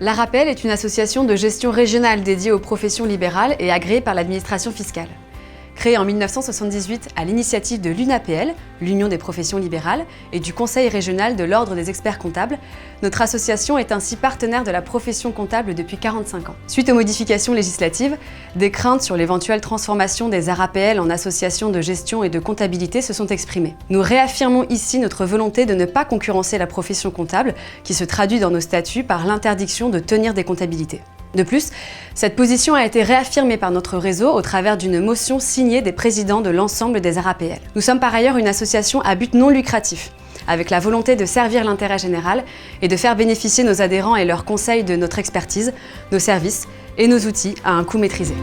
L'ARAPL est une association de gestion régionale dédiée aux professions libérales et agréée par l'administration fiscale. Créée en 1978 à l'initiative de l'UNAPL, l'Union des professions libérales, et du Conseil régional de l'Ordre des experts comptables, notre association est ainsi partenaire de la profession comptable depuis 45 ans. Suite aux modifications législatives, des craintes sur l'éventuelle transformation des ARAPL en associations de gestion et de comptabilité se sont exprimées. Nous réaffirmons ici notre volonté de ne pas concurrencer la profession comptable, qui se traduit dans nos statuts par l'interdiction de tenir des comptabilités. De plus, cette position a été réaffirmée par notre réseau au travers d'une motion signée des présidents de l'ensemble des ARAPL. Nous sommes par ailleurs une association à but non lucratif, avec la volonté de servir l'intérêt général et de faire bénéficier nos adhérents et leurs conseils de notre expertise, nos services et nos outils à un coût maîtrisé.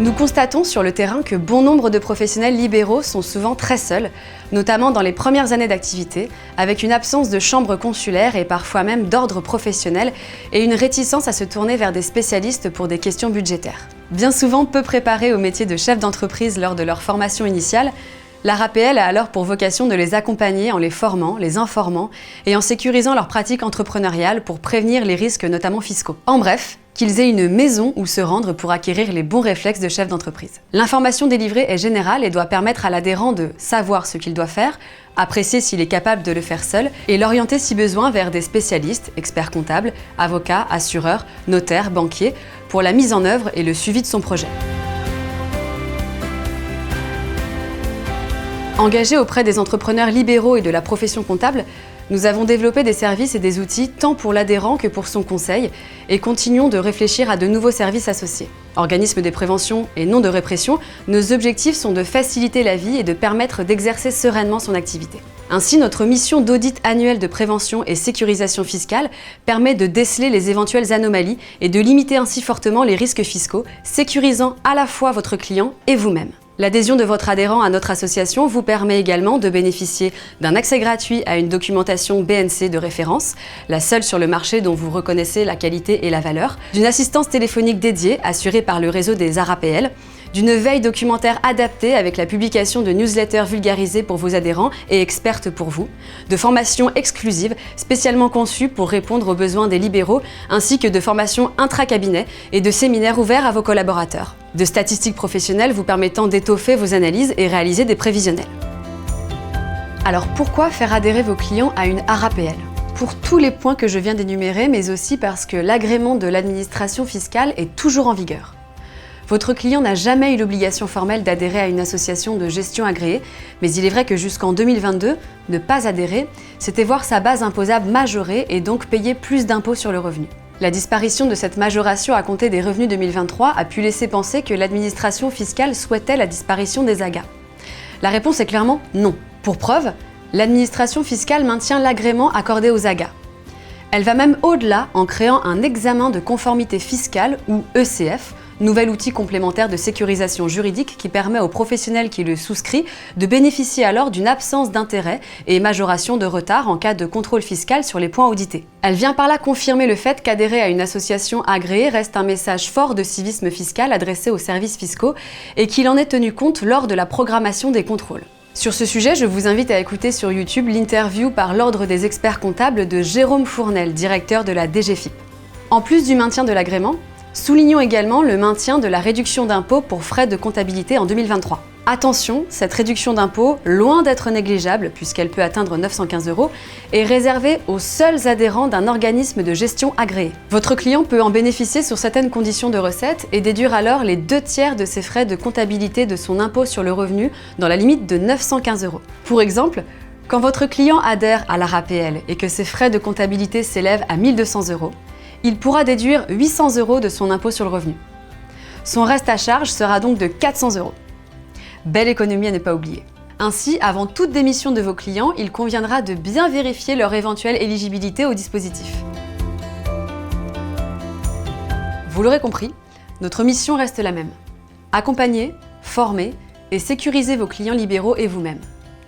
Nous constatons sur le terrain que bon nombre de professionnels libéraux sont souvent très seuls, notamment dans les premières années d'activité, avec une absence de chambre consulaire et parfois même d'ordre professionnel et une réticence à se tourner vers des spécialistes pour des questions budgétaires. Bien souvent peu préparés au métier de chef d'entreprise lors de leur formation initiale, l'ARAPL a alors pour vocation de les accompagner en les formant, les informant et en sécurisant leurs pratiques entrepreneuriales pour prévenir les risques notamment fiscaux. En bref, qu'ils aient une maison où se rendre pour acquérir les bons réflexes de chef d'entreprise. L'information délivrée est générale et doit permettre à l'adhérent de savoir ce qu'il doit faire, apprécier s'il est capable de le faire seul et l'orienter si besoin vers des spécialistes, experts comptables, avocats, assureurs, notaires, banquiers, pour la mise en œuvre et le suivi de son projet. Engagés auprès des entrepreneurs libéraux et de la profession comptable, nous avons développé des services et des outils tant pour l'adhérent que pour son conseil et continuons de réfléchir à de nouveaux services associés. Organisme des préventions et non de répression, nos objectifs sont de faciliter la vie et de permettre d'exercer sereinement son activité. Ainsi, notre mission d'audit annuel de prévention et sécurisation fiscale permet de déceler les éventuelles anomalies et de limiter ainsi fortement les risques fiscaux, sécurisant à la fois votre client et vous-même. L'adhésion de votre adhérent à notre association vous permet également de bénéficier d'un accès gratuit à une documentation BNC de référence, la seule sur le marché dont vous reconnaissez la qualité et la valeur, d'une assistance téléphonique dédiée assurée par le réseau des ARAPL, d'une veille documentaire adaptée avec la publication de newsletters vulgarisées pour vos adhérents et expertes pour vous, de formations exclusives spécialement conçues pour répondre aux besoins des libéraux, ainsi que de formations intra-cabinet et de séminaires ouverts à vos collaborateurs, de statistiques professionnelles vous permettant d'étoffer vos analyses et réaliser des prévisionnels. Alors pourquoi faire adhérer vos clients à une ARAPL ? Pour tous les points que je viens d'énumérer, mais aussi parce que l'agrément de l'administration fiscale est toujours en vigueur. Votre client n'a jamais eu l'obligation formelle d'adhérer à une association de gestion agréée, mais il est vrai que jusqu'en 2022, ne pas adhérer, c'était voir sa base imposable majorée et donc payer plus d'impôts sur le revenu. La disparition de cette majoration à compter des revenus 2023 a pu laisser penser que l'administration fiscale souhaitait la disparition des AGA. La réponse est clairement non. Pour preuve, l'administration fiscale maintient l'agrément accordé aux AGA. Elle va même au-delà en créant un examen de conformité fiscale ou ECF, nouvel outil complémentaire de sécurisation juridique qui permet aux professionnels qui le souscrivent de bénéficier alors d'une absence d'intérêt et majoration de retard en cas de contrôle fiscal sur les points audités. Elle vient par là confirmer le fait qu'adhérer à une association agréée reste un message fort de civisme fiscal adressé aux services fiscaux et qu'il en est tenu compte lors de la programmation des contrôles. Sur ce sujet, je vous invite à écouter sur YouTube l'interview par l'Ordre des experts comptables de Jérôme Fournel, directeur de la DGFiP. En plus du maintien de l'agrément, soulignons également le maintien de la réduction d'impôt pour frais de comptabilité en 2023. Attention, cette réduction d'impôt, loin d'être négligeable, puisqu'elle peut atteindre 915 €, est réservée aux seuls adhérents d'un organisme de gestion agréé. Votre client peut en bénéficier sur certaines conditions de recettes et déduire alors les 2/3 de ses frais de comptabilité de son impôt sur le revenu dans la limite de 915 €. Pour exemple, quand votre client adhère à l'ARAPL et que ses frais de comptabilité s'élèvent à 1 200 €, il pourra déduire 800 € de son impôt sur le revenu. Son reste à charge sera donc de 400 €. Belle économie à ne pas oublier. Ainsi, avant toute démission de vos clients, il conviendra de bien vérifier leur éventuelle éligibilité au dispositif. Vous l'aurez compris, notre mission reste la même. Accompagner, former et sécuriser vos clients libéraux et vous-même.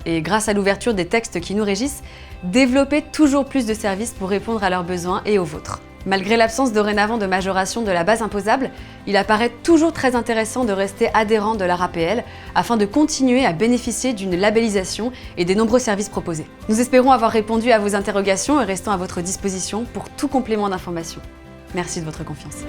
Et grâce à l'ouverture des textes qui nous régissent, développer toujours plus de services pour répondre à leurs besoins et aux vôtres. Malgré l'absence dorénavant de majoration de la base imposable, il apparaît toujours très intéressant de rester adhérent de l'ARAPL afin de continuer à bénéficier d'une labellisation et des nombreux services proposés. Nous espérons avoir répondu à vos interrogations et restons à votre disposition pour tout complément d'information. Merci de votre confiance.